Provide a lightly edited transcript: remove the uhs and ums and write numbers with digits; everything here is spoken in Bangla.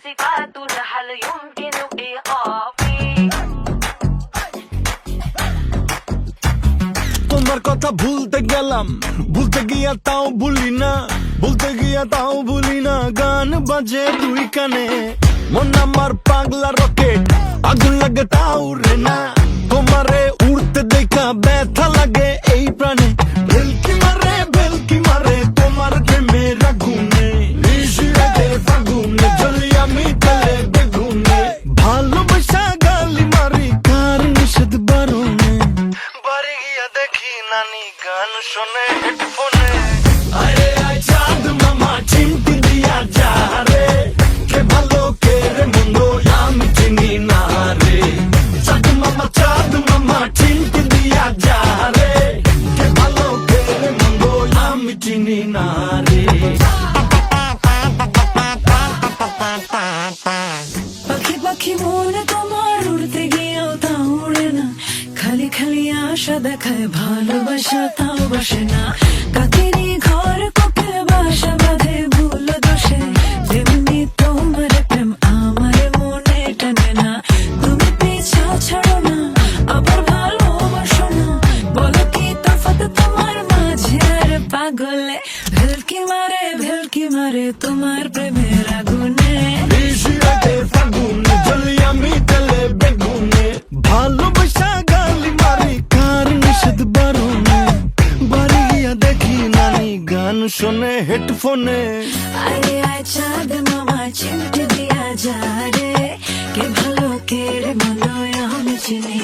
صفات هل يمكن إيقافي তোমার কথা ভুলতে গেলাম, ভুলতে গিয়া তাও ভুলি না, ভুলতে গিয়া তাও ভুলি না। গান বাজে দুই কানে, মন আমার পাগলা রকেট, আগুন লাগে তাও রে না। তোমারে উড়তে দেখা ব্যথা লাগে এই প্রাণে, ভেলকি মারে তোমার প্রেমের আগুনে। নিশিরাতে ফাগুনে জ্বলি আমি তেলে বেগুনে, ভালোবাসা গালি মারি কার নিষেধ বারণে। বাড়ি গিয়া দেখি নানি গান শোনে হেডফোনে। আরে আয় চাঁদ মামা চিমটি দিয়া যা রে, কে ভালো কে রে মন্দ আমি চিনি না রে। চাঁদ মামা চিমটি দিয়া যা রে, কে ভালো কে রে মন্দ আমি চিনি না রে। পাখি পাখি মনে তোমার উড়তে গিয়েও তা উড়ে না, খালি খালি আশা দেখায় ভালোবাসা তাও বসে না। কাকেরই ঘর কোকিল বাসা বাঁধে ভুল দোষে, তেমনি তোমার প্রেম আমার মনে টানে না। তুমি পিছা ছাড়ো না, আবার ভালোবাসো না, বলো কি তফাৎ তোমার মাঝে আর পাগলে। ভেলকি মারে তোমার প্রেমের আগুনে। নিশিরাতে ফাগুনে জ্বলি আমি তেলে বেগুনে, ভালোবাসা গালি মারি কার নিষেধ বারণে। বাড়ি গিয়া দেখি নানি গান শোনে হেডফোনে। আরে আয় চাঁদ মামা চিমটি দিয়া যা রে, কে ভালো কে রে মন্দ আমি চিনি